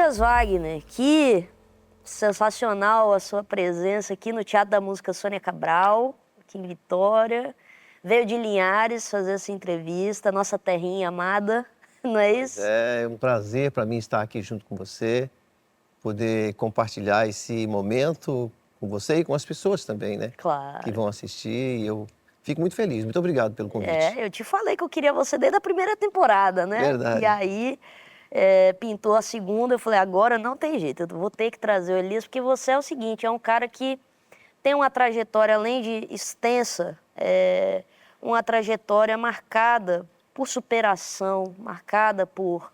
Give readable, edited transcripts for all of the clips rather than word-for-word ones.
Tobias Wagner, que sensacional a sua presença aqui no Teatro da Música Sônia Cabral, aqui em Vitória. Veio de Linhares fazer essa entrevista, nossa terrinha amada, não é isso? É um prazer para mim estar aqui junto com você, poder compartilhar esse momento com você e com as pessoas também, né? Claro. Que vão assistir. E eu fico muito feliz. Muito obrigado pelo convite. Eu te falei que eu queria você desde a primeira temporada, né? Verdade. E aí pintou a segunda, eu falei, agora não tem jeito, eu vou ter que trazer o Elias, porque você é o seguinte, é um cara que tem uma trajetória, além de extensa, uma trajetória marcada por superação, marcada por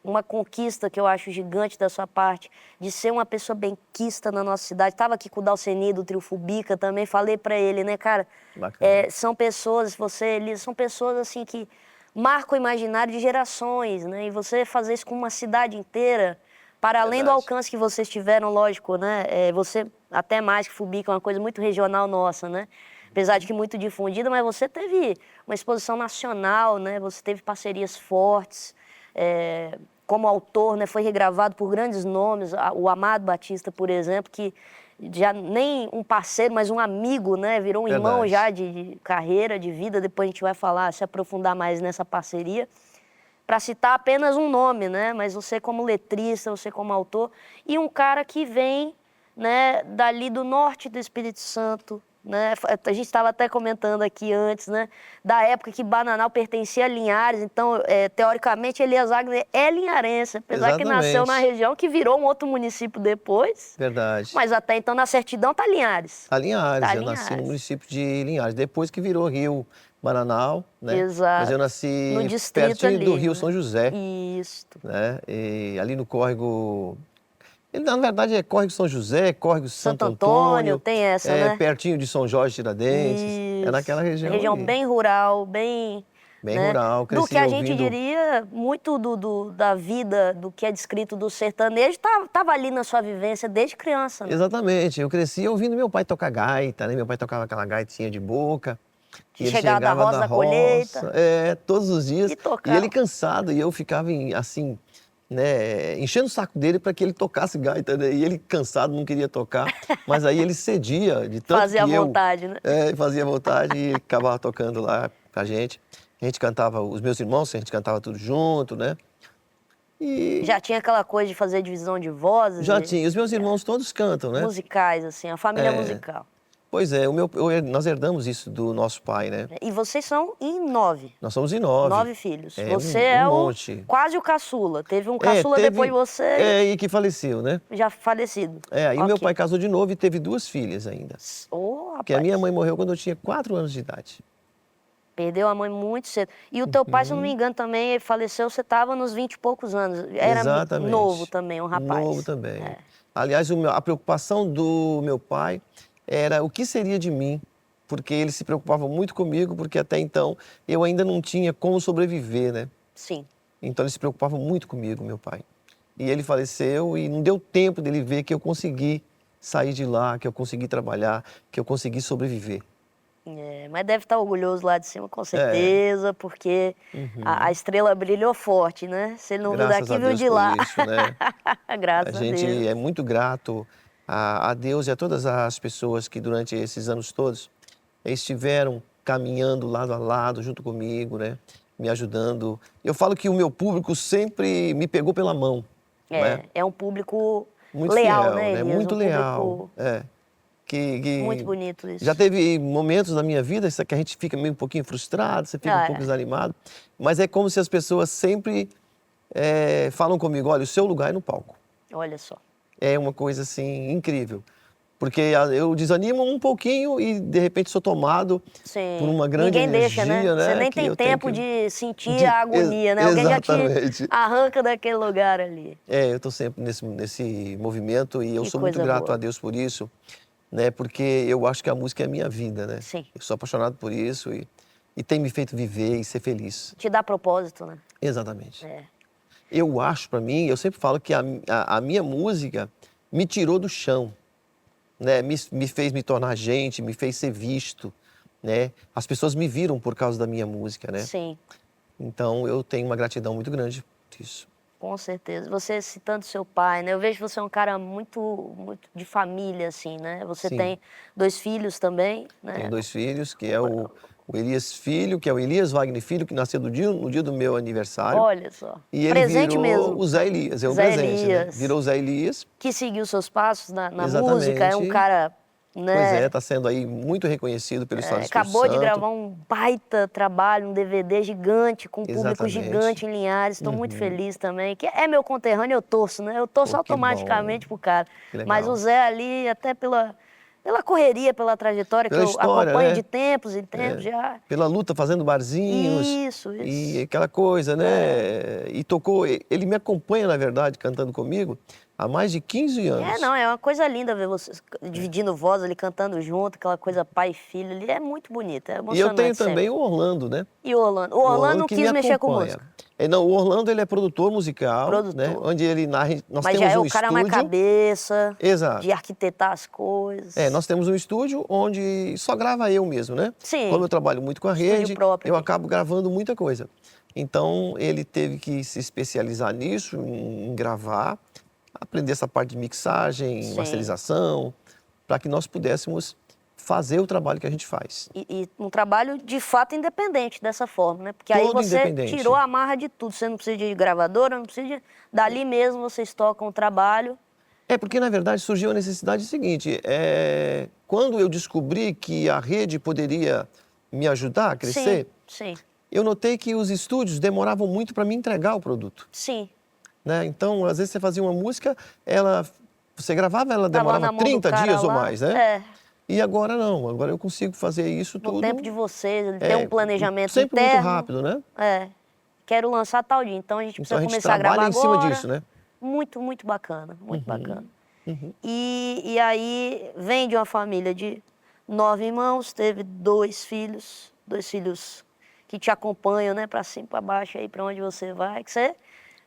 uma conquista que eu acho gigante da sua parte, de ser uma pessoa benquista na nossa cidade. Estava aqui com o Dalceni do Trio Fubica também, falei para ele, né, cara? São pessoas, Elias, são pessoas assim que marcam o imaginário de gerações, né? E você fazer isso com uma cidade inteira, para além do alcance que vocês tiveram, lógico, né? Você, até mais que Fubica, é uma coisa muito regional nossa, né? Apesar de que muito difundida, mas você teve uma exposição nacional, né? Você teve parcerias fortes, como autor, né? Foi regravado por grandes nomes, o Amado Batista, por exemplo, que já nem um parceiro, mas um amigo, né? Virou um irmão já de carreira, de vida. Depois a gente vai falar, se aprofundar mais nessa parceria. Para citar apenas um nome, né? Mas você como letrista, você como autor. E um cara que vem, né, dali do norte do Espírito Santo, né? A gente estava até comentando aqui antes, né? Da época que Bananal pertencia a Linhares. Então, teoricamente, Elias Wagner é linharense, apesar que nasceu na região, que virou um outro município depois. Verdade. Mas até então, na certidão, tá Linhares. Tá Linhares, eu nasci no município de Linhares, depois que virou Rio Bananal, né? Exato. Mas eu nasci no distrito pertinho ali, do Rio né? São José. Isso. Né? E ali no córrego... Ele, na verdade, é córrego São José, córrego Santo Antônio. Tem essa, né? Pertinho de São Jorge Tiradentes. Isso. É naquela região região ali. bem rural, bem né? rural. Do que a gente diria, muito da vida, do que é descrito do sertanejo, estava ali na sua vivência desde criança. Né? Exatamente. Eu cresci ouvindo meu pai tocar gaita, né? Meu pai tocava aquela gaitinha de boca. E chegava da roça da colheita. Todos os dias. E ele cansado, e eu ficava assim... Né, enchendo o saco dele para que ele tocasse gaita, né? E ele cansado, não queria tocar, mas aí ele cedia de tanto fazia que vontade, né? Fazia vontade e acabava tocando lá pra gente. A gente cantava, os meus irmãos, a gente cantava tudo junto, né? E... Já tinha aquela coisa de fazer divisão de vozes? Já tinha, os meus irmãos todos cantam, né? Musicais, assim, a família musical. Pois é, nós herdamos isso do nosso pai, né? E vocês são em 9? Nós somos em 9. 9 filhos. Você monte. Quase o caçula. Teve um caçula depois de você. E que faleceu, né? Já falecido. Aí meu pai casou de novo e teve 2 filhas ainda. Rapaz. Porque a minha mãe morreu quando eu tinha 4 anos de idade. Perdeu a mãe muito cedo. E o teu pai, se eu não me engano, também faleceu, você estava nos 20 e poucos anos. Era Exatamente. Novo também, um rapaz. Novo também. Aliás, a preocupação do meu pai era o que seria de mim, porque ele se preocupava muito comigo, porque até então eu ainda não tinha como sobreviver, né? Sim. Então ele se preocupava muito comigo, meu pai. E ele faleceu e não deu tempo dele ver que eu consegui sair de lá, que eu consegui trabalhar, que eu consegui sobreviver. Mas deve estar orgulhoso lá de cima, com certeza, porque a estrela brilhou forte, né? Se ele não viu daqui, viu de lá. Isso, né? Graças a Deus. A gente é muito grato a Deus e a todas as pessoas que durante esses anos todos estiveram caminhando lado a lado junto comigo, né? Me ajudando. Eu falo que o meu público sempre me pegou pela mão. É um público muito leal, fiel, né, Elias? Muito leal. Público... Muito bonito isso. Já teve momentos na minha vida que a gente fica meio um pouquinho frustrado, você fica um pouco desanimado, mas é como se as pessoas sempre falam comigo, olha, o seu lugar é no palco. Olha só. É uma coisa assim incrível, porque eu desanimo um pouquinho e de repente sou tomado por uma grande energia, né? Você nem tem tempo de sentir a agonia, né? Alguém já te arranca daquele lugar ali. Eu estou sempre nesse movimento e eu sou muito grato a Deus por isso, né? Porque eu acho que a música é a minha vida, né? Sim. Eu sou apaixonado por isso e tem me feito viver e ser feliz. Te dá propósito, né? Exatamente. Eu acho, para mim, eu sempre falo que a minha música me tirou do chão, né? Me fez me tornar gente, me fez ser visto, né? As pessoas me viram por causa da minha música, né? Sim. Então eu tenho uma gratidão muito grande por isso. Com certeza. Você citando seu pai, né? Eu vejo que você é um cara muito, muito de família, assim, né? Você Sim. tem 2 filhos também, Tenho né? 2 filhos, que é o Elias Filho, que é o Elias Wagner Filho, que nasceu no dia do meu aniversário. Olha só. E ele Presente virou mesmo. o Zé Elias, é o Zé presente, né? Elias, Virou o Zé Elias, que seguiu seus passos na música, é um exatamente. cara, Pois é, né? está sendo aí muito reconhecido pelo Estado do Espírito Acabou de Santo. gravar um baita trabalho, um DVD gigante, com um público Exatamente. gigante em Linhares. Estou muito feliz também, que é meu conterrâneo, eu torço, né? Eu torço Pô, que bom, automaticamente pro cara. que Mas o legal. Zé ali, até pela correria, pela trajetória, que Pela eu história, acompanho de né? tempos em tempos É, já. pela luta fazendo barzinhos e Isso. aquela coisa, É. né? E tocou, ele me acompanha, na verdade, cantando comigo há mais de 15 anos. Não, é uma coisa linda ver vocês dividindo voz ali, cantando junto, aquela coisa pai e filho ali. É muito bonito, é E eu tenho emocionante também sempre. o Orlando, né? E o Orlando? O O Orlando Orlando não que me quis mexer com acompanha. música, Não, o Orlando ele é produtor musical, né? produtor. Onde ele narra, nós Mas já temos é um o cara mais estúdio. cabeça, Exato. de arquitetar as coisas. Nós temos um estúdio onde só grava eu mesmo, né? Como Sim, eu trabalho muito com a estúdio rede, próprio eu aqui. acabo gravando muita coisa. Então, ele teve que se especializar nisso, em gravar, aprender essa parte de mixagem, Sim. masterização, para que nós pudéssemos fazer o trabalho que a gente faz. E um trabalho de fato independente dessa forma, né? Porque aí Todo você independente. tirou a amarra de tudo. Você não precisa de gravadora, não precisa de... Dali mesmo vocês tocam o trabalho. Porque, na verdade, surgiu a necessidade seguinte, quando eu descobri que a rede poderia me ajudar a crescer, Sim. eu notei que os estúdios demoravam muito para me entregar o produto. Sim. Né? Então, às vezes você fazia uma música, você gravava, ela Tava demorava na mão do 30 cara dias ou lá. mais, né? É. E agora não, agora eu consigo fazer isso No tempo de tudo vocês, ele tem um planejamento sempre muito interno. rápido, né? Quero lançar tal dia, então a gente Então precisa a gente começar a gravar trabalha em cima agora. disso, né? Muito, muito bacana, muito Uhum, bacana. uhum. E aí vem de uma família de 9 irmãos, teve 2 filhos que te acompanham, né, para cima, para baixo, aí para onde você vai, que você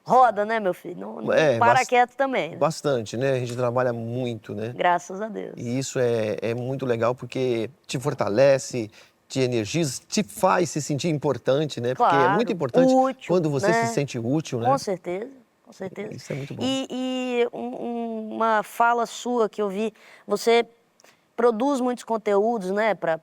roda, né, meu filho? Não para quieto também, né? Bastante, né? A gente trabalha muito, né? Graças a Deus. E isso é muito legal porque te fortalece, te energiza, te faz se sentir importante, né? Porque é muito Claro, importante útil, quando você se né? sente útil, né? Com certeza, com certeza. Isso é muito bom. E uma fala sua que eu vi, você produz muitos conteúdos, né, para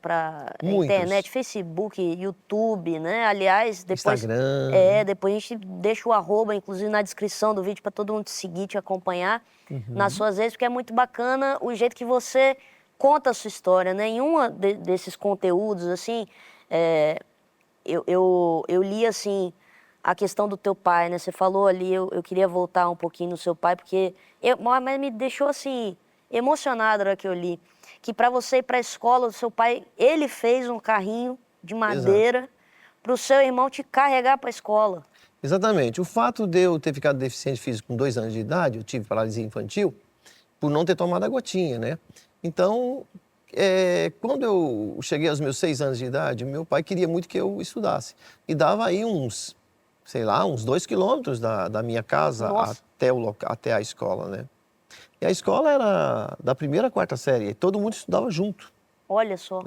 Muitos. internet, Facebook, YouTube, né? Aliás, depois Instagram. depois a gente deixa o arroba, inclusive na descrição do vídeo, para todo mundo te seguir, te acompanhar nas suas redes, porque é muito bacana o jeito que você conta a sua história, né? Em desses conteúdos, assim, eu li, assim, a questão do teu pai, né? Você falou ali, eu queria voltar um pouquinho no seu pai, porque mas me deixou, assim, emocionada na hora que eu li. Que para você ir para a escola, o seu pai, ele fez um carrinho de madeira para o seu irmão te carregar para a escola. Exatamente. O fato de eu ter ficado deficiente físico com 2 anos de idade, eu tive paralisia infantil, por não ter tomado a gotinha, né? Então, quando eu cheguei aos meus 6 anos de idade, meu pai queria muito que eu estudasse. E dava aí uns 2 quilômetros da minha casa até a escola, né? E a escola era da 1ª à 4ª série, e todo mundo estudava junto. Olha só.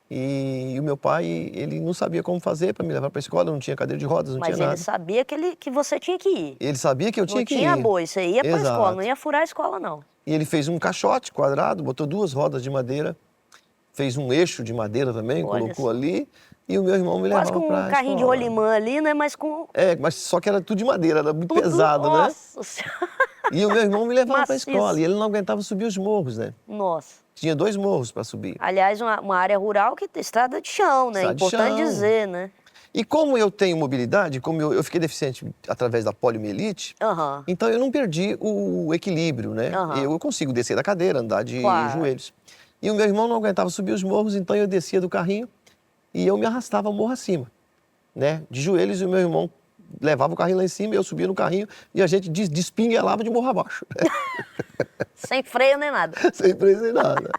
E o meu pai, ele não sabia como fazer para me levar para a escola, não tinha cadeira de rodas, não Mas tinha ele nada. sabia que você tinha que ir. Ele sabia que eu tinha que ir. Não tinha boi, você ia para a escola, não Exato. ia furar a escola, não. E ele fez um caixote quadrado, botou 2 rodas de madeira, fez um eixo de madeira também, Olha colocou só. ali, e o meu irmão me Quase levava com para um a carrinho de escola. rolimã ali, né? Mas com Mas só que era tudo de madeira, era muito tudo... pesado, né? Nossa Senhora. E o meu irmão me levava para a Maciço. escola, e ele não aguentava subir os morros, né? Nossa. Tinha 2 morros para subir. Aliás, uma área rural que tem estrada de chão, né? Estrada de Importante chão. dizer, né? E como eu tenho mobilidade, como eu fiquei deficiente através da poliomielite, Aham. então eu não perdi o equilíbrio, né? Aham. Eu consigo descer da cadeira, andar de Claro. joelhos. E o meu irmão não aguentava subir os morros, então eu descia do carrinho e eu me arrastava morro acima, né? De joelhos, e o meu irmão levava o carrinho lá em cima, eu subia no carrinho e a gente despinguelava de morro abaixo. Sem freio nem nada. Sem freio, sem nada.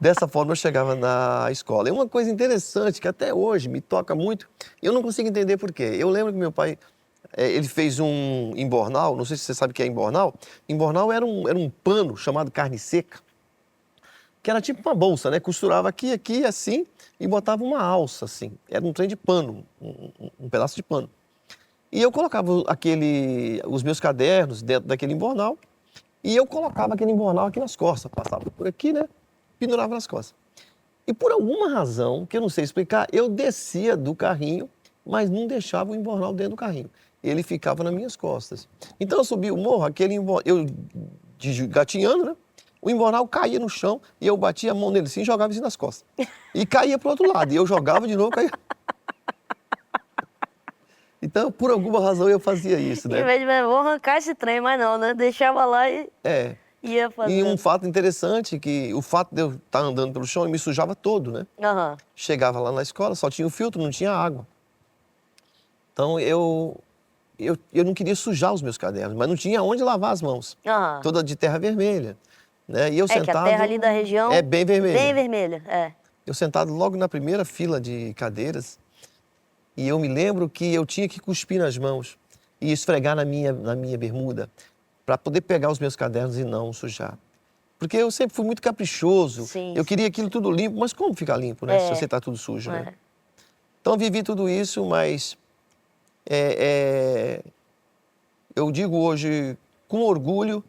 Dessa forma eu chegava na escola. É uma coisa interessante que até hoje me toca muito, e eu não consigo entender por quê. Eu lembro que meu pai, ele fez um embornal, não sei se você sabe o que é embornal. Embornal era um pano chamado carne seca, que era tipo uma bolsa, né? Costurava aqui, assim, e botava uma alça, assim. Era um trem de pano, um pedaço de pano. E eu colocava os meus cadernos dentro daquele embornal e eu colocava aquele embornal aqui nas costas. Passava por aqui, né? Pendurava nas costas. E por alguma razão, que eu não sei explicar, eu descia do carrinho, mas não deixava o embornal dentro do carrinho. Ele ficava nas minhas costas. Então eu subi o morro, eu gatinhando, né? O embornal caía no chão e eu batia a mão nele assim e jogava assim nas costas. E caía pro outro lado. E eu jogava de novo, caía. Então, por alguma razão, eu fazia isso, né? Em vez de, vou arrancar esse trem, mas não, né? Deixava lá e ia fazer. E um fato interessante, que o fato de eu estar andando pelo chão, eu me sujava todo, né? Aham. Chegava lá na escola, só tinha o filtro, não tinha água. Então, eu não queria sujar os meus cadernos, mas não tinha onde lavar as mãos. Aham. Toda de terra vermelha. Né? E eu que a terra ali da região é bem vermelha. Bem vermelha, é. Eu sentado logo na primeira fila de cadeiras, e eu me lembro que eu tinha que cuspir nas mãos e esfregar na minha bermuda para poder pegar os meus cadernos e não sujar. Porque eu sempre fui muito caprichoso, Sim, eu queria aquilo tudo limpo, mas como ficar limpo, né? Se você está tudo sujo, né? Então eu vivi tudo isso, mas eu digo hoje com orgulho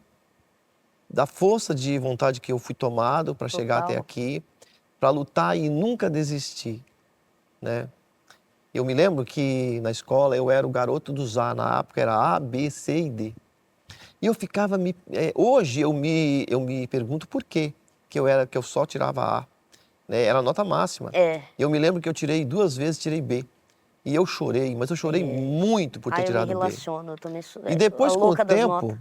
da força de vontade que eu fui tomado para chegar até aqui, para lutar e nunca desistir, né? Eu me lembro que na escola eu era o garoto dos A, na época era A, B, C e D. E eu ficava hoje eu me pergunto por quê que eu só tirava A, né? Era a nota máxima. Eu me lembro que eu tirei 2 vezes, tirei B. E eu chorei, mas eu chorei muito por ter tirado B. Eu me relaciono, eu também sou E depois, com o tempo,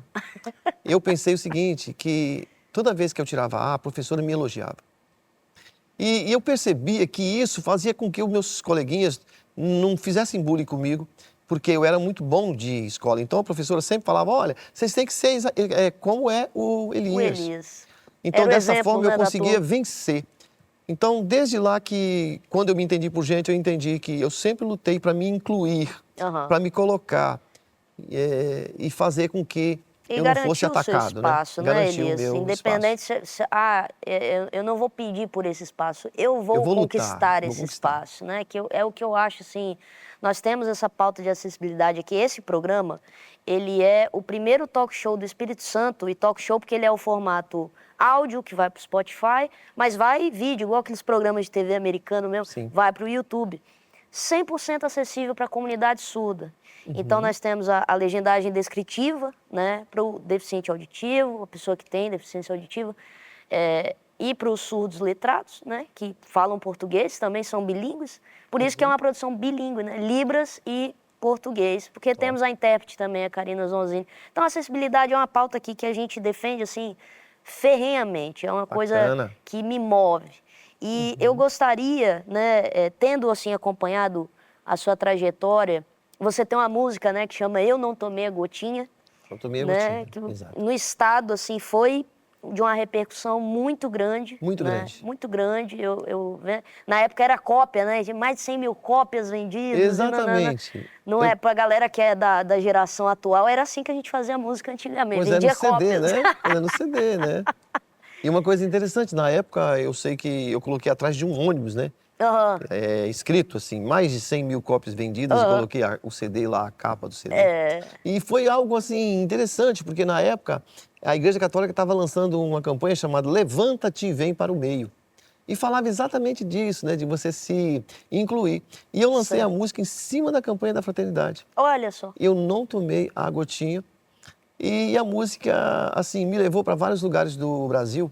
eu pensei o seguinte, que toda vez que eu tirava A, a professora me elogiava. E eu percebia que isso fazia com que os meus coleguinhas não fizessem bullying comigo, porque eu era muito bom de escola. Então a professora sempre falava, olha, vocês têm que ser como é o Elias. O Elias. Então dessa forma eu conseguia vencer. Então desde lá que, quando eu me entendi por gente, eu entendi que eu sempre lutei para me incluir, para me colocar e fazer com que eu não fosse atacado, espaço, né? Garantir o meu independente, eu não vou pedir por esse espaço, eu vou conquistar esse espaço, né? Que é o que eu acho, assim, nós temos essa pauta de acessibilidade aqui, esse programa, ele é o primeiro talk show do Espírito Santo, e talk show porque ele é o formato áudio, que vai para o Spotify, mas vai vídeo, igual aqueles programas de TV americano mesmo, vai para o YouTube. 100% acessível para a comunidade surda. Então, nós temos a legendagem descritiva, né, para o deficiente auditivo, a pessoa que tem deficiência auditiva, e para os surdos letrados, né, que falam português, também são bilíngues. Por isso que é uma produção bilíngue, né, Libras e português, porque temos a intérprete também, a Karina Zonzini. Então, a acessibilidade é uma pauta aqui que a gente defende, assim, ferrenhamente. É uma coisa que me move. E eu gostaria, né, tendo assim acompanhado a sua trajetória, você tem uma música, né, que chama Eu Não Tomei a Gotinha. Eu tomei a né, gotinha, que exato. No estado, assim, foi de uma repercussão muito grande. Muito né, grande. Muito grande. Na época era cópia, né? De mais de 100 mil cópias vendidas. Exatamente. Não é pra galera que é da geração atual, era assim que a gente fazia música antigamente. Pois vendia no CD, cópias. né? Era no CD, né? E uma coisa interessante, na época eu sei que eu coloquei atrás de um ônibus, né? Escrito assim, mais de 100 mil cópias vendidas, e coloquei o CD lá, a capa do CD. E foi algo assim interessante, porque na época a Igreja Católica estava lançando uma campanha chamada Levanta-te e Vem para o Meio. E falava exatamente disso, né? De você se incluir. E eu lancei a música em cima da campanha da fraternidade. Olha só. Eu não tomei a gotinha. E a música, assim, me levou para vários lugares do Brasil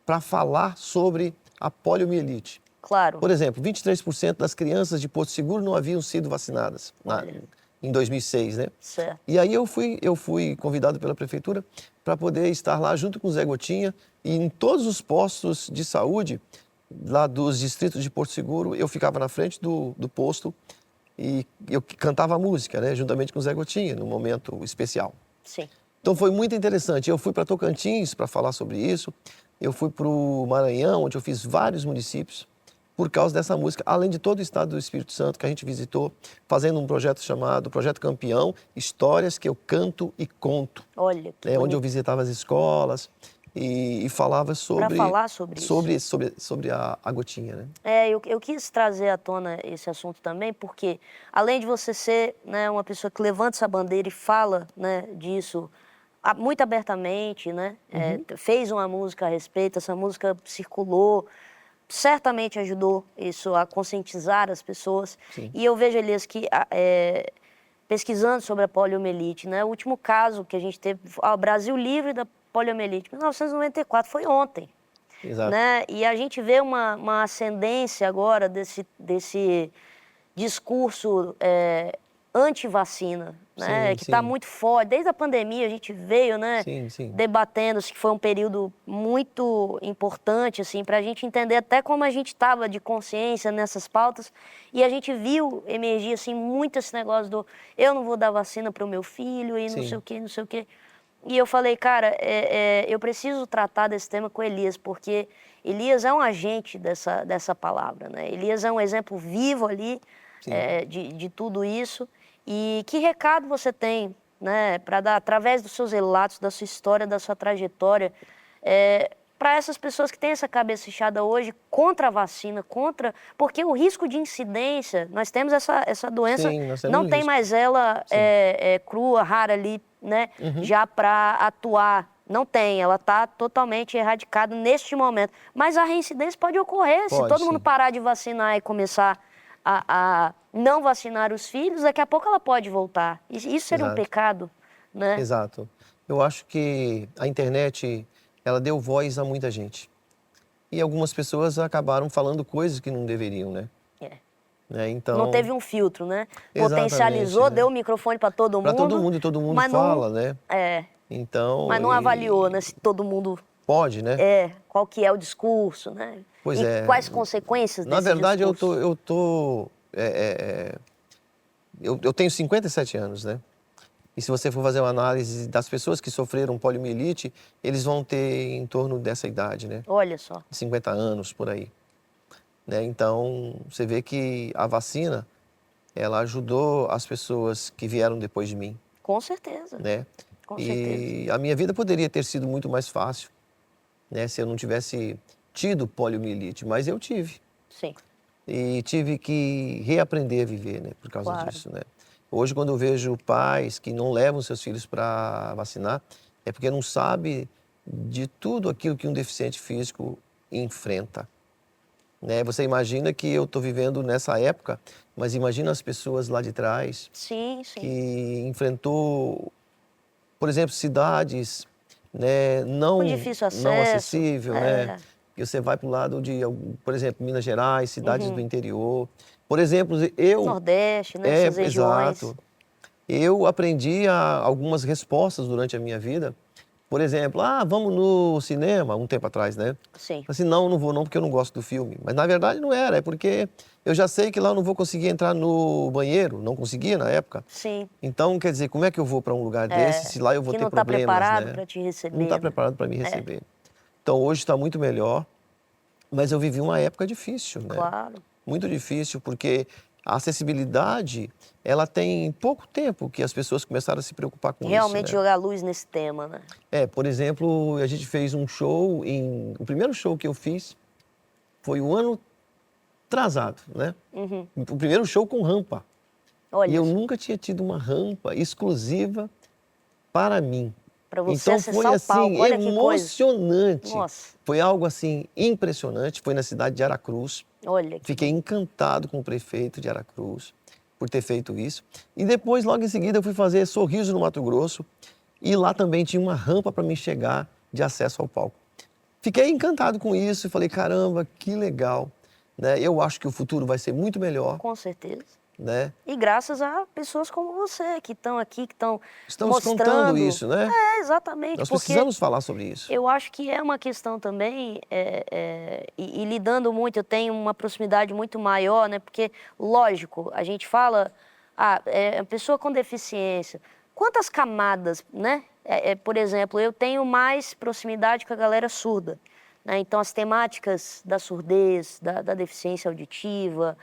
para falar sobre a poliomielite. Claro. Por exemplo, 23% das crianças de Porto Seguro não haviam sido vacinadas em 2006, né? Certo. E aí eu fui convidado pela prefeitura para poder estar lá junto com o Zé Gotinha e em todos os postos de saúde lá dos distritos de Porto Seguro, eu ficava na frente do posto e eu cantava a música, né? Juntamente com o Zé Gotinha, num momento especial. Sim. Então foi muito interessante. Eu fui para Tocantins para falar sobre isso. Eu fui para o Maranhão, onde eu fiz vários municípios por causa dessa música, além de todo o estado do Espírito Santo que a gente visitou, fazendo um projeto chamado Projeto Campeão, Histórias que eu canto e conto. Olha, que onde eu visitava as escolas e falava Para falar sobre isso. sobre a gotinha, né? Eu quis trazer à tona esse assunto também, porque além de você ser, né, uma pessoa que levanta essa bandeira e fala, né, disso muito abertamente, né, fez uma música a respeito, essa música circulou, certamente ajudou isso a conscientizar as pessoas. Sim. E eu vejo, Elias, que pesquisando sobre a poliomielite, né, o último caso que a gente teve, o Brasil livre da poliomielite, 1994, foi ontem. Exato. Né? E a gente vê uma ascendência agora desse discurso anti-vacina, né? Sim, Que está sim. muito forte. Desde a pandemia a gente veio, né, Sim, sim. debatendo, que foi um período muito importante assim, para a gente entender até como a gente estava de consciência nessas pautas. E a gente viu emergir assim, muito esse negócio do eu não vou dar vacina para o meu filho e não sei Sim. o quê, não sei o quê. E eu falei, cara, eu preciso tratar desse tema com Elias, porque Elias é um agente dessa palavra, né? Elias é um exemplo vivo ali de tudo isso. E que recado você tem, né, para dar, através dos seus relatos, da sua história, da sua trajetória, para essas pessoas que têm essa cabeça inchada hoje contra a vacina, porque o risco de incidência, nós temos essa doença, Sim, nós temos não um tem risco. mais ela crua, rara ali, né, já para atuar. Não tem, ela está totalmente erradicada neste momento. Mas a reincidência pode ocorrer, se Pode, todo mundo sim. parar de vacinar e começar a não vacinar os filhos, daqui a pouco ela pode voltar. Isso seria um Exato. pecado, né? Exato. Eu acho que a internet, ela deu voz a muita gente. E algumas pessoas acabaram falando coisas que não deveriam, né? Não Então, teve um filtro, né? exatamente, Potencializou, né? deu o microfone para todo Para todo mundo, mundo e todo mundo mas fala, não, né? Então, mas não avaliou, né? Se todo mundo pode, né? qual que é o discurso, né? Pois E é. quais consequências Na desse verdade, discurso. eu tenho 57 anos, né? E se você for fazer uma análise das pessoas que sofreram poliomielite, eles vão ter em torno dessa idade, né? Olha só. 50 anos, por aí. Né? Então, você vê que a vacina, ela ajudou as pessoas que vieram depois de mim, Com certeza. né? Com certeza. E a minha vida poderia ter sido muito mais fácil, né? Se eu não tivesse tido poliomielite, mas eu tive. Sim. E tive que reaprender a viver, né? Por causa Claro. disso, né? Hoje, quando eu vejo pais que não levam seus filhos para vacinar, é porque não sabe de tudo aquilo que um deficiente físico enfrenta. Né? Você imagina que eu estou vivendo nessa época, mas imagina as pessoas lá de trás Sim. que enfrentou, por exemplo, cidades, né, não, Com difícil não acesso. acessível, né? Que você vai para o lado de, por exemplo, Minas Gerais, cidades do interior. Por exemplo, Nordeste, né? Essas regiões. exato. Eu aprendi algumas respostas durante a minha vida. Por exemplo, vamos no cinema, um tempo atrás, né? Sim. Assim, não vou não, porque eu não gosto do filme. Mas na verdade não era, é porque eu já sei que lá eu não vou conseguir entrar no banheiro, não conseguia na época. Sim. Então, quer dizer, como é que eu vou para um lugar desse se lá eu vou que ter não tá problemas, preparado né? para te receber. Não está né? preparado para me receber. Então, hoje está muito melhor, mas eu vivi uma época difícil, né? Claro. Muito difícil, porque a acessibilidade, ela tem pouco tempo que as pessoas começaram a se preocupar com Realmente isso, né? jogar luz nesse tema, né? Por exemplo, a gente fez um show, o primeiro show que eu fiz foi o ano atrasado, né? O primeiro show com rampa. Olha, E eu nunca tinha tido uma rampa exclusiva para mim. para você Então foi acessar o assim, palco, olha que coisa. emocionante. Nossa. Foi algo assim impressionante, foi na cidade de Aracruz. Olha que Fiquei encantado com o prefeito de Aracruz por ter feito isso. E depois, logo em seguida, eu fui fazer Sorriso no Mato Grosso e lá também tinha uma rampa para mim chegar de acesso ao palco. Fiquei encantado com isso e falei, caramba, que legal. Né? Eu acho que o futuro vai ser muito melhor. Com certeza. Né? E graças a pessoas como você, que estão aqui, que estão Estamos mostrando. contando isso, né? Exatamente. Nós porque precisamos falar sobre isso. eu acho que é uma questão também, e lidando muito, eu tenho uma proximidade muito maior, né? Porque, lógico, a gente fala, a pessoa com deficiência, quantas camadas, né? Por exemplo, eu tenho mais proximidade com a galera surda, né? Então, as temáticas da surdez, da deficiência auditiva,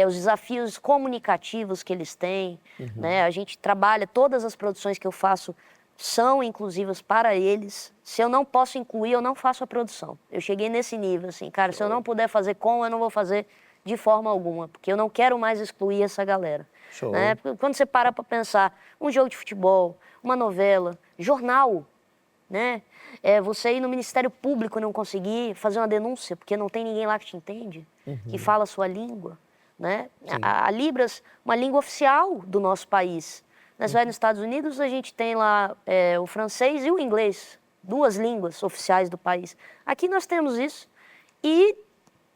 os desafios comunicativos que eles têm, né? A gente trabalha, todas as produções que eu faço são inclusivas para eles. Se eu não posso incluir, eu não faço a produção. Eu cheguei nesse nível, assim, cara, se eu não puder fazer com, eu não vou fazer de forma alguma, porque eu não quero mais excluir essa galera. Show. Né? Porque quando você para pensar, um jogo de futebol, uma novela, jornal, né? Você ir no Ministério Público e não conseguir fazer uma denúncia, porque não tem ninguém lá que te entende, que fala a sua língua, né? A Libras, uma língua oficial do nosso país. Né? Você vai nos Estados Unidos, a gente tem lá o francês e o inglês, 2 línguas oficiais do país. Aqui nós temos isso e,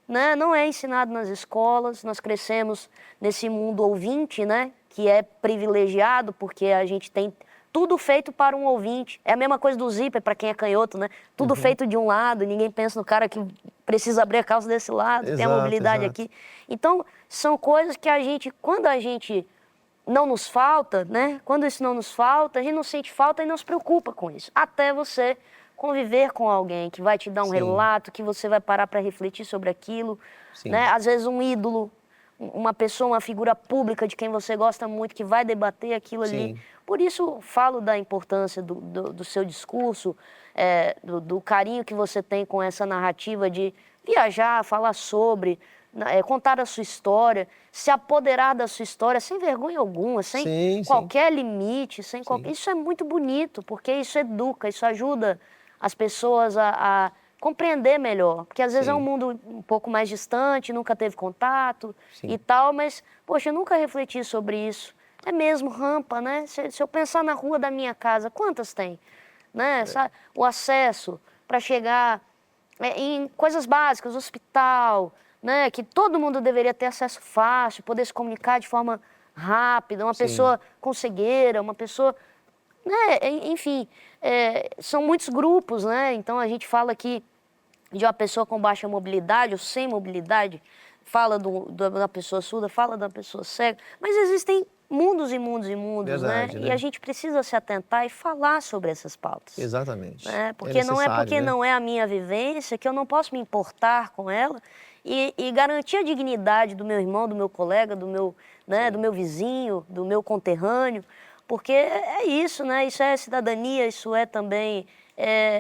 né, não é ensinado nas escolas. Nós crescemos nesse mundo ouvinte, né, que é privilegiado porque a gente tem tudo feito para um ouvinte. É a mesma coisa do zíper para quem é canhoto, né? Tudo feito de um lado, ninguém pensa no cara que precisa abrir a calça desse lado, tem a mobilidade aqui. Então, são coisas que a gente, quando a gente não nos falta, né? Quando isso não nos falta, a gente não sente falta e não se preocupa com isso. Até você conviver com alguém que vai te dar um relato, que você vai parar para refletir sobre aquilo, né? Às vezes um ídolo, uma pessoa, uma figura pública de quem você gosta muito, que vai debater aquilo ali. Por isso, falo da importância do seu discurso, do carinho que você tem com essa narrativa de viajar, falar sobre, contar a sua história, se apoderar da sua história sem vergonha alguma, sem qualquer limite, sem qualquer... Isso é muito bonito, porque isso educa, isso ajuda as pessoas a compreender melhor. Porque às vezes é um mundo um pouco mais distante, nunca teve contato e tal, mas, poxa, eu nunca refleti sobre isso. É mesmo rampa, né? Se eu pensar na rua da minha casa, quantas tem? Né? O acesso para chegar em coisas básicas, hospital, né? Que todo mundo deveria ter acesso fácil, poder se comunicar de forma rápida, uma pessoa com cegueira, uma pessoa... Né? Enfim, são muitos grupos, né? Então a gente fala aqui de uma pessoa com baixa mobilidade ou sem mobilidade, fala da pessoa surda, fala da pessoa cega, mas existem mundos e mundos e mundos, Verdade, né? E a gente precisa se atentar e falar sobre essas pautas. Exatamente. Né? Porque não é porque não é a minha vivência que eu não posso me importar com ela e garantir a dignidade do meu irmão, do meu colega, do meu vizinho, do meu conterrâneo, porque é isso, né? Isso é cidadania, isso é também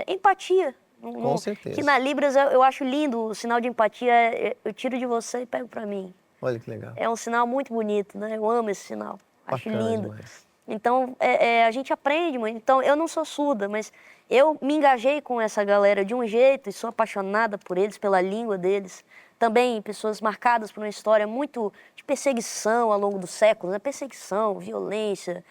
empatia. Com certeza. Que na Libras eu acho lindo, o sinal de empatia eu tiro de você e pego para mim. Olha que legal. É um sinal muito bonito, né? Eu amo esse sinal, acho lindo. Demais. Então, a gente aprende muito. Então, eu não sou surda, mas eu me engajei com essa galera de um jeito e sou apaixonada por eles, pela língua deles. Também pessoas marcadas por uma história muito de perseguição ao longo dos séculos, né? Perseguição, violência,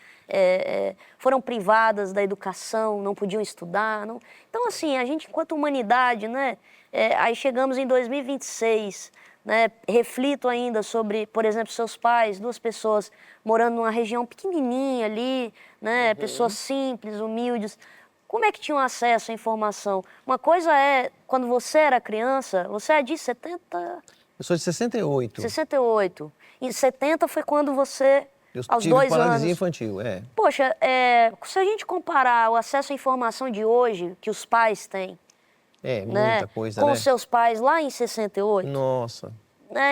foram privadas da educação, não podiam estudar. Não... Então, assim, a gente, enquanto humanidade, né? Aí chegamos em 2026, né? Reflito ainda sobre, por exemplo, seus pais, 2 pessoas morando numa região pequenininha ali, né? Pessoas simples, humildes. Como é que tinham acesso à informação? Uma coisa é, quando você era criança, você é de 70... Eu sou de 68. 68. Em 70 foi quando você, aos tive 2 paralisia anos... infantil, Poxa, se a gente comparar o acesso à informação de hoje, que os pais têm, muita coisa, com né? os seus pais lá em 68... Nossa.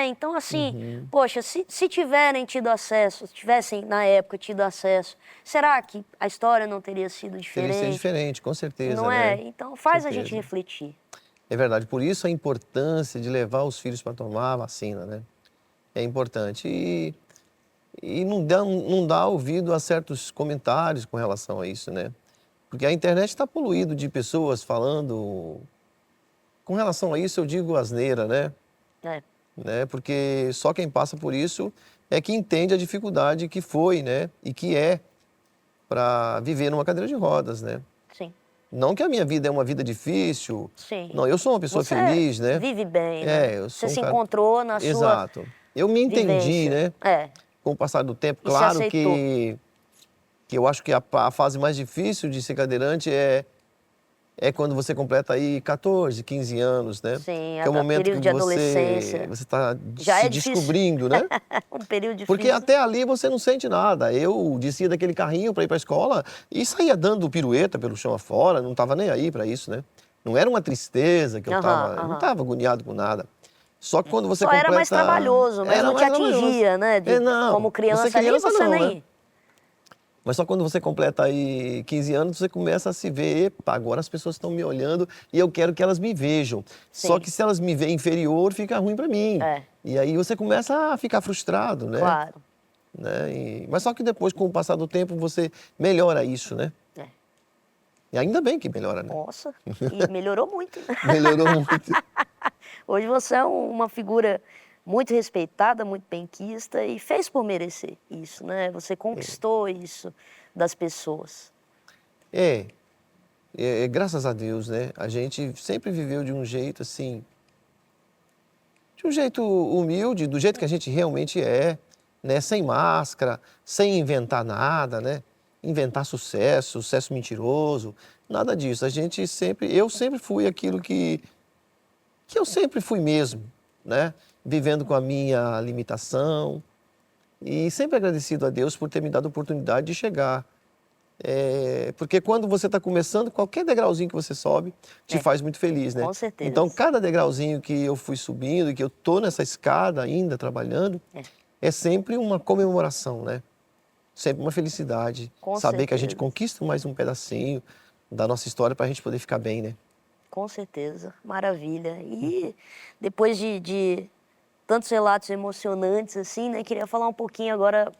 Então, assim, poxa, se tiverem tido acesso, se tivessem, na época, tido acesso, será que a história não teria sido diferente? Teria sido diferente, com certeza, Não né? é? Então, faz a gente refletir. É verdade, por isso a importância de levar os filhos para tomar a vacina, né? É importante. E não dá ouvido a certos comentários com relação a isso, né? Porque a internet está poluída de pessoas falando... Com relação a isso, eu digo asneira, né? Né? Porque só quem passa por isso é que entende a dificuldade que foi, né? E que é para viver numa cadeira de rodas, né? Sim. Não que a minha vida é uma vida difícil. Sim. Não, eu sou uma pessoa feliz, né? Vive bem, né? Eu sou Você se cara... encontrou na sua Exato. Eu me entendi, vivência. né? Com o passar do tempo, E se claro aceitou. que eu acho que a fase mais difícil de ser cadeirante é quando você completa aí 14, 15 anos, né? Sim, que é o momento período que de adolescência. você está Já se descobrindo, né? Um período difícil. Porque até ali você não sente nada. Eu descia daquele carrinho para ir para a escola e saía dando pirueta pelo chão afora, não estava nem aí para isso, né? Não era uma tristeza que eu estava, não estava agoniado com nada. Só que quando você Só completa... era mais trabalhoso, mas não te atingia, né? Não, Como criança, você nem você não, nem... né? Mas só quando você completa aí 15 anos, você começa a se ver, epa, agora as pessoas estão me olhando e eu quero que elas me vejam. Só Sim. que se elas me veem inferior, fica ruim para mim. É. E aí você começa a ficar frustrado, né? Claro. Mas só que depois, com o passar do tempo, você melhora isso, né? É. E ainda bem que melhora, né? Nossa, e melhorou muito. Melhorou muito. Hoje você é uma figura muito respeitada, muito benquista e fez por merecer isso, né? Você conquistou isso das pessoas. Graças a Deus, né? A gente sempre viveu de um jeito assim, de um jeito humilde, do jeito que a gente realmente é, né? Sem máscara, sem inventar nada, né? Inventar sucesso, sucesso mentiroso, nada disso. Eu sempre fui aquilo que eu sempre fui mesmo, né? Vivendo com a minha limitação e sempre agradecido a Deus por ter me dado a oportunidade de chegar. Porque quando você está começando, qualquer degrauzinho que você sobe te faz muito feliz, né? Com certeza. Então, cada degrauzinho que eu fui subindo, que eu tô nessa escada ainda trabalhando, é sempre uma comemoração, né? Sempre uma felicidade. Com saber que a gente certeza. conquista mais um pedacinho da nossa história para a gente poder ficar bem, né? Com certeza, maravilha. E depois de tantos relatos emocionantes assim, né, queria falar um pouquinho agora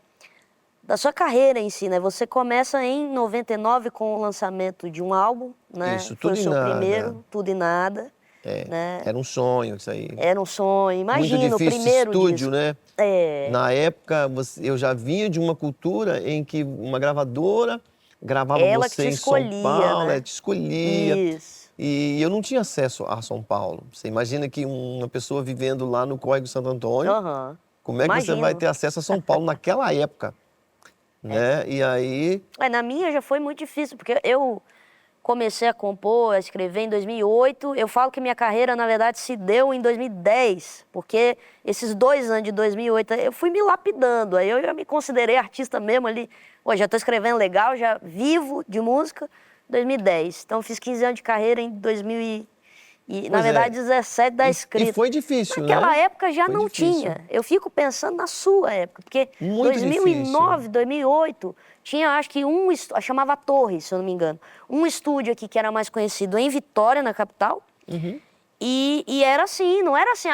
da sua carreira em si, né? Você começa em 99 com o lançamento de um álbum, né? Isso, Foi Tudo o e seu Nada. primeiro, Tudo e Nada, né? Era um sonho isso aí. Era um sonho, Muito imagina o difícil primeiro estúdio, disco. né? Na época, eu já vinha de uma cultura em que uma gravadora gravava Ela que você te em São escolhia, Paulo, né? te escolhia. Isso. E eu não tinha acesso a São Paulo. Você imagina que uma pessoa vivendo lá no Córrego Santo Antônio, Aham. como é que você vai Imagino. ter acesso a São Paulo naquela época? Né? E aí, Na minha já foi muito difícil, porque eu comecei a compor, a escrever em 2008. Eu falo que minha carreira, na verdade, se deu em 2010, porque esses 2 anos de 2008 eu fui me lapidando. Aí eu já me considerei artista mesmo ali. Pô, já estou escrevendo legal, já vivo de música, 2010. Então fiz 15 anos de carreira em 2000 na Pois é. verdade, 17 da e escrita. foi difícil, Naquela né? época já Foi não difícil. tinha. Eu fico pensando na sua época, porque Muito 2009, 2008, tinha acho que chamava Torre, se eu não me engano, um estúdio aqui que era mais conhecido em Vitória, na capital. E era assim, não era assim,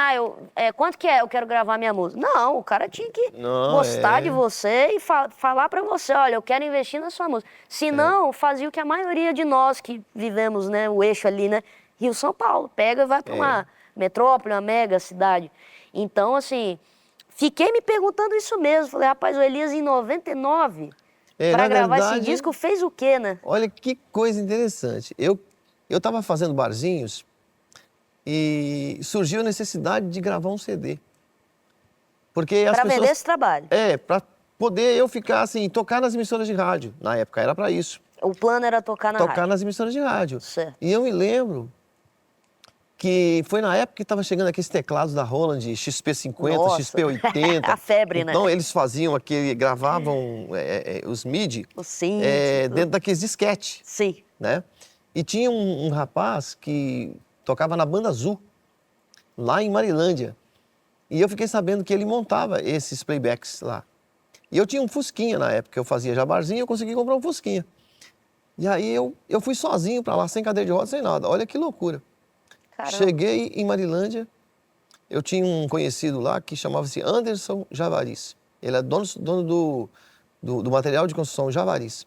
quanto que é? Eu quero gravar minha música. Não, o cara tinha que gostar de você e falar pra você, olha, eu quero investir na sua música. Se não, fazia o que a maioria de nós que vivemos, né, o eixo ali, né, Rio-São Paulo, pega e vai pra uma metrópole, uma mega cidade. Então, assim, fiquei me perguntando isso mesmo. Falei, rapaz, o Elias em 99, pra na gravar esse verdade, disco, fez o quê, né? Olha que coisa interessante. Eu estava fazendo barzinhos e surgiu a necessidade de gravar um CD. Porque as Pra pessoas... vender esse trabalho. para poder eu ficar assim, tocar nas emissoras de rádio. Na época era para isso. O plano era tocar na Tocar rádio. nas emissoras de rádio. Certo. E eu me lembro que foi na época que estava chegando aqueles teclados da Roland, XP50, Nossa. XP80. A febre, né? Então eles faziam gravavam os MIDI O synth, dentro daqueles disquete, Sim. né? E tinha um rapaz que tocava na Banda Azul, lá em Marilândia. E eu fiquei sabendo que ele montava esses playbacks lá. E eu tinha um Fusquinha na época, eu fazia jabarzinho, eu consegui comprar um Fusquinha. E aí eu fui sozinho para lá, sem cadeira de roda, sem nada. Olha que loucura. Caramba. Cheguei em Marilândia, eu tinha um conhecido lá que chamava-se Anderson Javaris. Ele é dono do material de construção Javaris.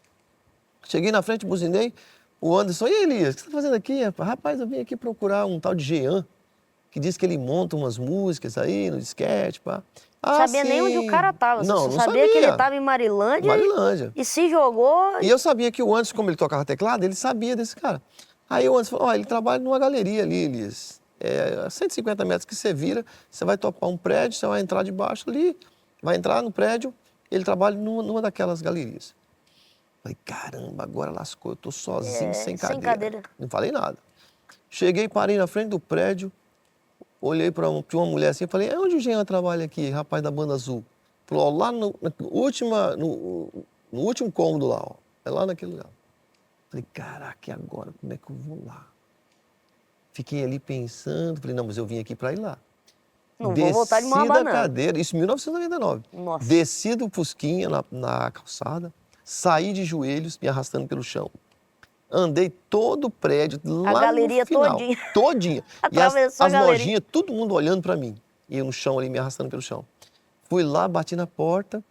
Cheguei na frente, buzinei, o Anderson, e aí, Elias, o que você está fazendo aqui? Rapaz, eu vim aqui procurar um tal de Jean, que diz que ele monta umas músicas aí no disquete, pá. Sabia nem onde o cara tava. Você Não, só não sabia que ele sabia. tava em Marilândia. Marilândia. E se jogou. E eu sabia que o Anderson, como ele tocava teclado, ele sabia desse cara. Aí o Anderson falou, ele trabalha numa galeria ali, Elias. A 150 metros que você vira, você vai topar um prédio, você vai entrar debaixo ali, vai entrar no prédio, ele trabalha numa daquelas galerias. Falei, caramba, agora lascou, eu tô sozinho, sem cadeira. Não falei nada. Cheguei, parei na frente do prédio, olhei para uma mulher assim e falei, onde o Jean trabalha aqui, rapaz da Banda Azul? Falou, lá no último cômodo lá, ó. É lá naquele lugar. Falei, caraca, e agora? Como é que eu vou lá? Fiquei ali pensando, falei, não, mas eu vim aqui para ir lá. Não vou voltar de mão Desci da abanando. cadeira, isso em 1999. Nossa. Desci do Fusquinha na calçada, saí de joelhos, me arrastando pelo chão. Andei todo o prédio, lá no galeria final, todinha. todinha. E Atravessou a as galeria. lojinhas, todo mundo olhando para mim. E eu no chão ali, me arrastando pelo chão. Fui lá, bati na porta.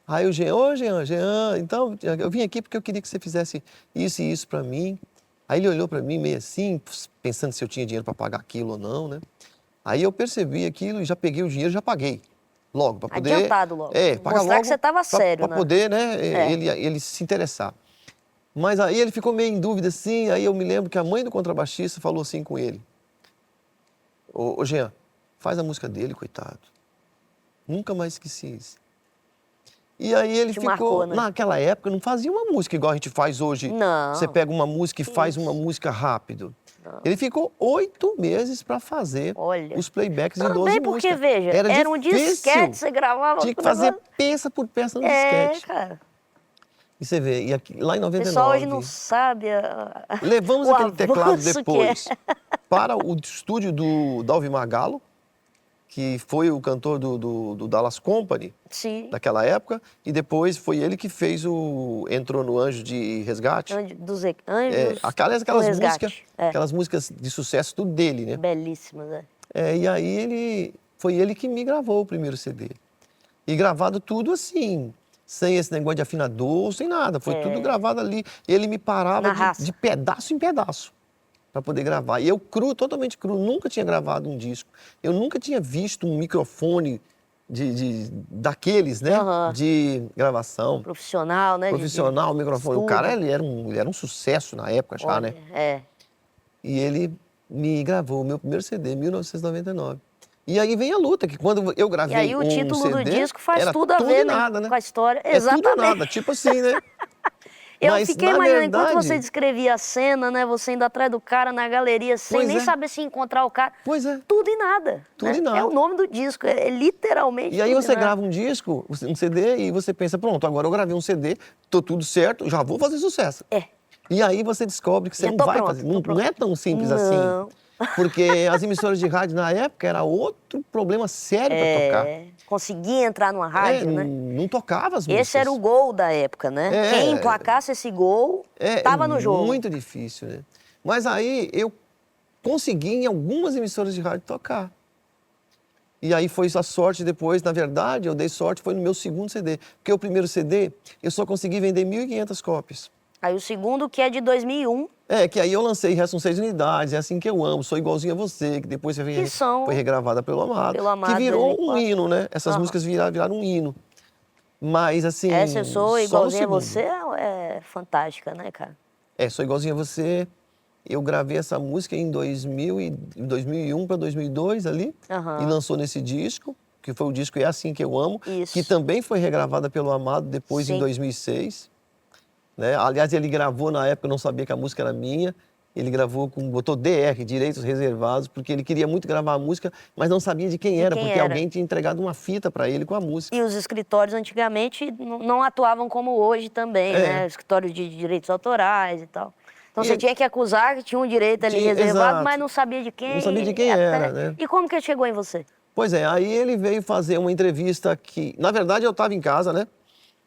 Aí o Jean, ô Jean, então eu vim aqui porque eu queria que você fizesse isso e isso para mim. Aí ele olhou para mim meio assim, pensando se eu tinha dinheiro para pagar aquilo ou não, né? Aí eu percebi aquilo e já peguei o dinheiro, já paguei. Logo, para poder... Adiantado logo. Pagar Mostrar logo que você estava sério, para né? poder, né, ele se interessar. Mas aí ele ficou meio em dúvida assim, aí eu me lembro que a mãe do contrabaixista falou assim com ele. Ô Jean, faz a música dele, coitado. Nunca mais esqueci isso. E aí ele Te ficou, marcou, né? naquela época, não fazia uma música igual a gente faz hoje. Não. Você pega uma música e faz Isso. uma música rápido. Não. Ele ficou 8 meses para fazer Olha. os playbacks de Tudo 12 bem, porque, músicas. veja, era um difícil. disquete, você gravava... Tinha que o fazer negócio. peça por peça no É, disquete. cara. E você vê, e aqui, lá em O 99... pessoal hoje não sabe levamos o aquele teclado avanço depois que é. para o estúdio do Alvimar Galo, que foi o cantor do Dallas Company, Sim. naquela época, e depois foi ele que fez entrou no Anjo de Resgate. Dos Anjos Aquelas do Resgate. músicas, aquelas músicas de sucesso, tudo dele, né? Belíssimas, né? E aí foi ele que me gravou o primeiro CD. E gravado tudo assim, sem esse negócio de afinador, sem nada. Foi tudo gravado ali. Ele me parava de pedaço em pedaço para poder gravar. E eu totalmente cru, nunca tinha gravado um disco. Eu nunca tinha visto um microfone daqueles, né? Aham. De gravação. Profissional, né? Profissional, microfone. O estúdio. cara, ele era um sucesso na época já, Olha, né? E ele me gravou o meu primeiro CD, em 1999. E aí vem a luta, que quando eu gravei E aí o título CD, do disco faz era tudo a ver, né? nada, né? Com a história. É tudo Exatamente. nada, tipo assim, né? Eu Mas, fiquei na imaginando, verdade, enquanto você descrevia a cena, né? Você indo atrás do cara na galeria, sem Pois nem é. saber se encontrar o cara. Pois é. Tudo e nada. Tudo né? e nada. É o nome do disco, é literalmente E aí tudo você nada. grava um disco, um CD, e você pensa, pronto, agora eu gravei um CD, tô tudo certo, já vou fazer sucesso. E aí você descobre que você Já não tô vai pronto, fazer. tô Não pronto. é tão simples Não. assim. Porque as emissoras de rádio na época era outro problema sério para tocar. Conseguia entrar numa rádio, né? Não tocava as músicas. Esse era o gol da época, né? Quem emplacasse esse gol, tava no jogo. Muito difícil, né? Mas aí eu consegui em algumas emissoras de rádio tocar. E aí foi a sorte depois, na verdade, eu dei sorte, foi no meu segundo CD. Porque o primeiro CD, eu só consegui vender 1.500 cópias. Aí o segundo, que é de 2001. Que aí eu lancei Restam 6 Unidades, É Assim Que Eu Amo, Sou Igualzinho a Você, que depois foi regravada pelo Amado. Que virou 2004. um hino, né? Essas músicas viraram um hino. Mas assim, Essa Eu Sou Igualzinho a segundo. Você é fantástica, né, cara? Sou Igualzinho a Você. Eu gravei essa música em 2001 para 2002 ali, e lançou nesse disco, que foi o disco É Assim Que Eu Amo, Isso. que também foi regravada pelo Amado depois em 2006. Né? Aliás, ele gravou na época, eu não sabia que a música era minha, ele botou DR, Direitos Reservados, porque ele queria muito gravar a música, mas não sabia de quem era, porque alguém tinha entregado uma fita para ele com a música. E os escritórios antigamente não atuavam como hoje também, né? Escritórios de direitos autorais e tal. Então você tinha que acusar que tinha um direito ali reservado, mas não sabia de quem. Não sabia de quem era, né? E como que ele chegou em você? Pois é, aí ele veio fazer uma entrevista que... Na verdade, eu estava em casa, né?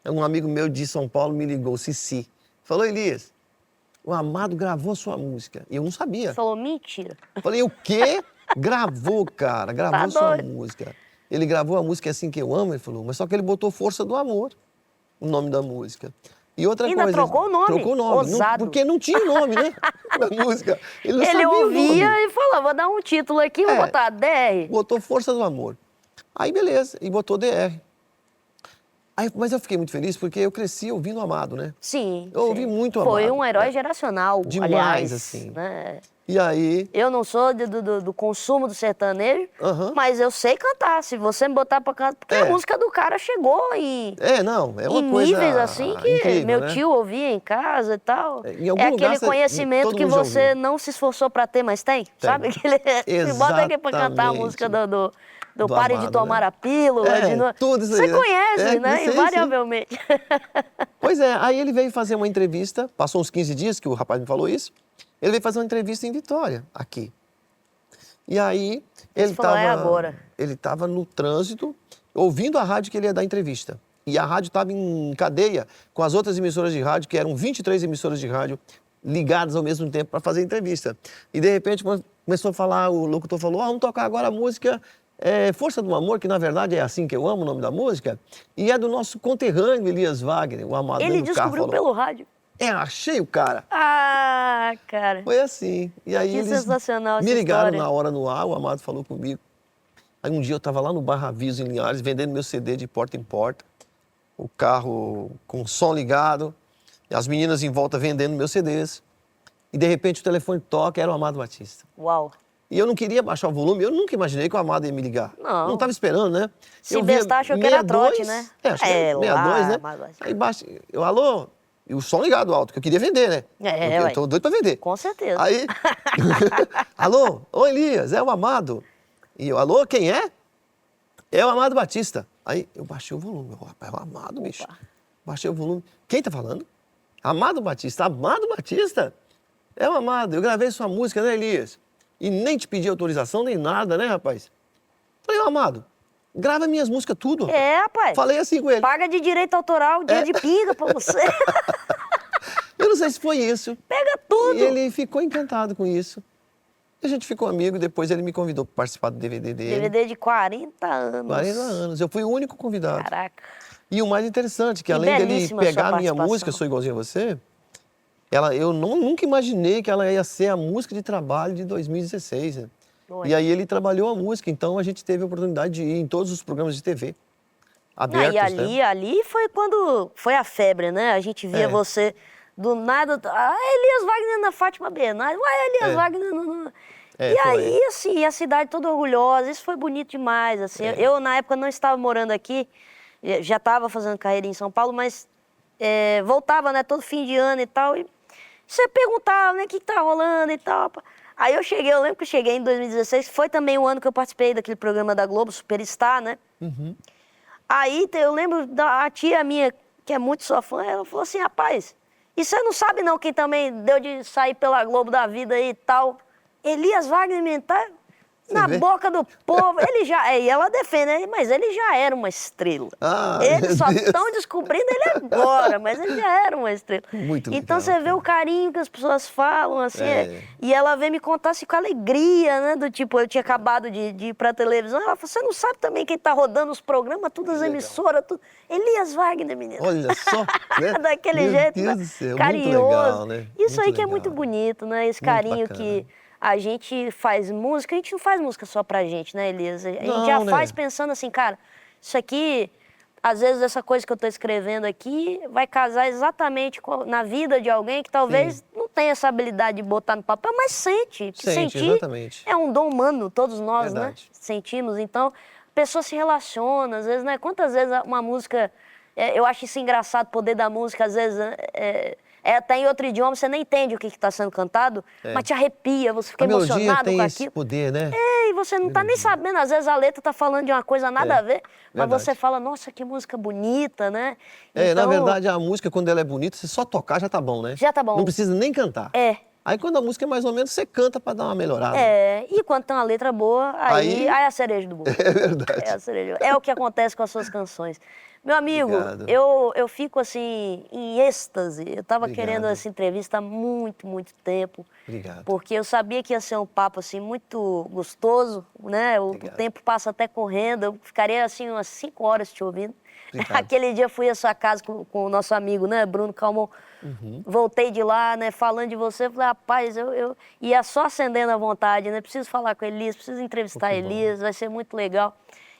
Um amigo meu de São Paulo me ligou, Cici. Falou, Elias, o Amado gravou a sua música. E eu não sabia. Você falou, mentira. Falei, o quê? Gravou, cara, gravou sua doido. música. Ele gravou a música É Assim Que Eu Amo, ele falou, mas só que ele botou Força do Amor, o nome da música. E outra Ainda coisa... trocou o nome? Trocou o nome. Ousado. Porque não tinha nome, né? Da música. Ele não Ele sabia o ouvia nome. e falava, vou dar um título aqui, vou botar DR. Botou Força do Amor. Aí, beleza, e botou DR. Mas eu fiquei muito feliz porque eu cresci ouvindo o Amado, né? Sim. Eu ouvi muito o Amado. Foi um herói geracional, Demais, aliás, assim. Né? E aí... Eu não sou do consumo do sertanejo, mas eu sei cantar. Se você me botar pra cantar... Porque a música do cara chegou em... não, é uma em coisa níveis assim que incrível, meu né? tio ouvia em casa e tal. Em algum É lugar aquele conhecimento todo que mundo já você ouviu. não se esforçou pra ter, mas tem. Sabe? Aquele... Bota aqui pra cantar a música do Pare de Amado, Tomar né? a Pílula. Tudo isso Você aí, né? conhece, né? Sei, Invariavelmente. Pois é, aí ele veio fazer uma entrevista, passou uns 15 dias que o rapaz me falou isso, ele veio fazer uma entrevista em Vitória, aqui. E aí ele falou, é agora. estava no trânsito, ouvindo a rádio que ele ia dar entrevista. E a rádio estava em cadeia com as outras emissoras de rádio, que eram 23 emissoras de rádio ligadas ao mesmo tempo para fazer entrevista. E de repente começou a falar, o locutor falou, vamos tocar agora a música Força do Amor, que na verdade é Assim Que Eu Amo, o nome da música, e é do nosso conterrâneo Elias Wagner, o amado. Ele descobriu pelo rádio. Achei o cara. Ah, cara. Foi assim. E aí Que eles sensacional essa me ligaram história. na hora no ar, o Amado falou comigo. Aí um dia eu estava lá no Barra Aviso, em Linhares, vendendo meu CD de porta em porta, o carro com o som ligado, e as meninas em volta vendendo meus CDs. E de repente o telefone toca, era o Amado Batista. Uau. E eu não queria baixar o volume, eu nunca imaginei que o Amado ia me ligar. Não. Estava esperando, né? Se bestar, achou que era trote, né? Acho que era 62, né? Amado Batista. Aí baixa, alô? E o som ligado alto, que eu queria vender, né? Ué. Eu tô doido pra vender. Com certeza. Aí, alô? Ô Elias, é o Amado. E eu, alô, quem é? É o Amado Batista. Aí eu baixei o volume. Eu, rapaz, é o Amado, bicho. Baixei o volume. Quem tá falando? Amado Batista. Amado Batista? É o Amado. Eu gravei sua música, né, Elias? E nem te pedi autorização, nem nada, né, rapaz? Falei, ô Amado, grava minhas músicas tudo. Rapaz. Falei assim com ele. Paga de direito autoral, dia de pinga pra você. Eu não sei se foi isso. Pega tudo. E ele ficou encantado com isso. A gente ficou amigo, depois ele me convidou para participar do DVD dele. DVD de 40 anos. 40 anos. Eu fui o único convidado. Caraca. E o mais interessante, que E além dele belíssima pegar sua a minha participação. música, Sou Igualzinho a Você, eu nunca imaginei que ela ia ser a música de trabalho de 2016. Né? E aí ele trabalhou a música, então a gente teve a oportunidade de ir em todos os programas de TV abertos. E ali foi quando foi a febre, né? A gente via você do nada. Elias Wagner na Fátima Bernardes. Elias Wagner no... E aí, assim, a cidade toda orgulhosa. Isso foi bonito demais, assim. Eu, na época, não estava morando aqui. Já estava fazendo carreira em São Paulo, mas voltava, né, todo fim de ano e tal. E você perguntava, né, o que tá rolando e tal. Aí eu lembro que eu cheguei em 2016, foi também o ano que eu participei daquele programa da Globo, Superstar, né? Uhum. Aí eu lembro da tia minha, que é muito sua fã, ela falou assim, rapaz, e você não sabe não quem também deu de sair pela Globo da vida aí e tal? Elias Wagner Mental, na boca do povo, ele já, e ela defende, né? Mas ele já era uma estrela. Eles só estão descobrindo ele agora, mas ele já era uma estrela. Muito legal, então você vê o carinho que as pessoas falam, assim, e ela veio me contar assim, com alegria, né? Do tipo, eu tinha acabado de ir pra televisão, ela falou, você não sabe também quem tá rodando os programas, todas as emissoras, tudo. Elias Wagner, menino. Olha só, né? Daquele jeito, Deus do céu, carinhoso. muito legal, né? Isso muito aí que é legal. muito bonito, né? Esse carinho que a gente faz música, a gente não faz música só pra gente, né, Elias? A gente já faz pensando assim, cara, isso aqui, às vezes essa coisa que eu tô escrevendo aqui vai casar exatamente na vida de alguém que talvez não tenha essa habilidade de botar no papel, mas sente. Sentir exatamente. é um dom humano, todos nós, Verdade. né? Sentimos. Então, a pessoa se relaciona, às vezes, né? Quantas vezes uma música... eu acho isso engraçado, o poder da música, às vezes... até em outro idioma, você nem entende o que está sendo cantado, mas te arrepia, você fica emocionado tem com esse aquilo. poder, né? E você não está nem sabendo, às vezes a letra está falando de uma coisa nada a ver, mas verdade. você fala, nossa, que música bonita, né? Na Então, verdade, a música, quando ela é bonita, você só tocar já tá bom, né? Já tá bom. Não precisa nem cantar. Aí quando a música é mais ou menos, você canta para dar uma melhorada. E quando tem uma letra boa, aí é a cereja do bolo. É verdade. É a cereja. É o que acontece com as suas canções. Meu amigo, eu fico assim, em êxtase. Eu estava querendo essa entrevista há muito, muito tempo. Obrigado. Porque eu sabia que ia ser um papo assim, muito gostoso, né? O tempo passa até correndo. Eu ficaria assim umas 5 horas te ouvindo. Obrigado. Aquele dia fui à sua casa com o nosso amigo, né, Bruno Calmon. Voltei de lá, né, falando de você, falei, rapaz, eu ia só acendendo a vontade, né, preciso falar com a Elias, preciso entrevistar a Elias, vai ser muito legal.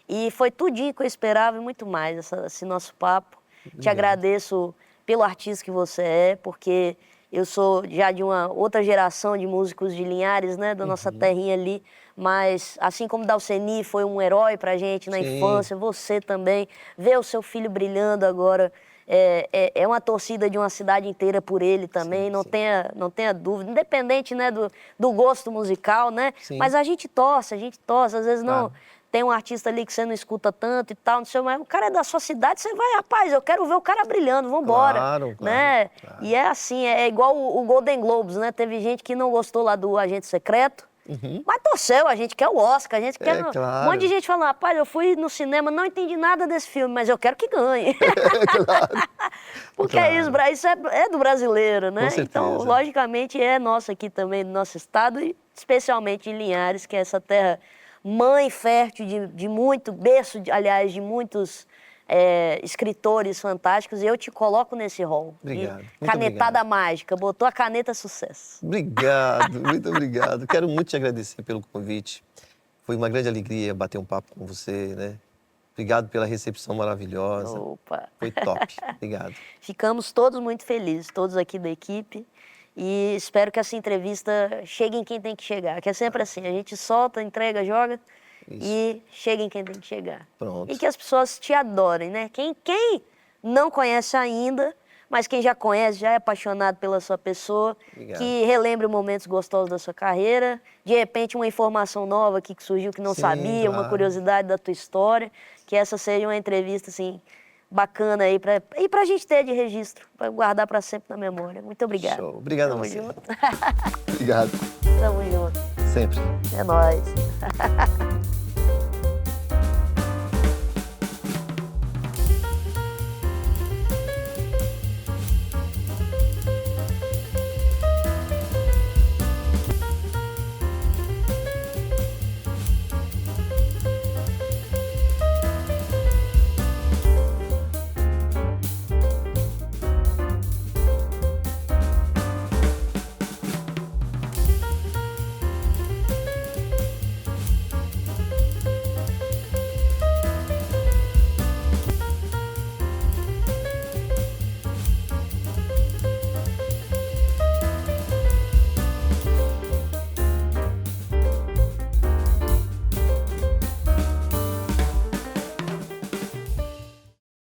E foi tudinho que eu esperava e muito mais, esse nosso papo. Te agradeço pelo artista que você é, porque eu sou já de uma outra geração de músicos de Linhares, né, da nossa terrinha ali, mas assim como Dalceni foi um herói pra gente na infância, você também, ver o seu filho brilhando agora, é uma torcida de uma cidade inteira por ele também, não tenha dúvida, independente, né, do gosto musical, né, mas a gente torce, às vezes não... Tem um artista ali que você não escuta tanto e tal, não sei, mas o cara é da sua cidade, você vai, rapaz, eu quero ver o cara brilhando, vambora. Claro, E é assim, é igual o Golden Globes, né? Teve gente que não gostou lá do Agente Secreto, Mas torceu, a gente quer o Oscar, a gente quer... É, claro. Um monte de gente falando, rapaz, eu fui no cinema, não entendi nada desse filme, mas eu quero que ganhe. Claro. Porque Claro. isso é do brasileiro, né? Com certeza. Então, logicamente, é nosso aqui também, do nosso estado, e especialmente em Linhares, que é essa terra mãe fértil de muito, berço, aliás, de muitos escritores fantásticos, e eu te coloco nesse rol. Obrigado, De muito canetada obrigado. mágica, botou a caneta sucesso. Obrigado, muito obrigado. Quero muito te agradecer pelo convite. Foi uma grande alegria bater um papo com você, né? Obrigado pela recepção maravilhosa. Opa! Foi top. Obrigado. Ficamos todos muito felizes, todos aqui da equipe, e espero que essa entrevista chegue em quem tem que chegar, que é sempre assim, a gente solta, entrega, joga, Isso. e chega em quem tem que chegar. Pronto. E que as pessoas te adorem, né? Quem não conhece ainda, mas quem já conhece, já é apaixonado pela sua pessoa, Obrigado. que relembre momentos gostosos da sua carreira, de repente uma informação nova aqui que surgiu que não Sim, sabia, uma claro. curiosidade da tua história, que essa seja uma entrevista, assim, bacana aí, pra gente ter de registro, pra guardar pra sempre na memória. Muito obrigado. Show. Obrigado a Tamo você. junto. Obrigado. Tamo junto. Sempre. É nóis.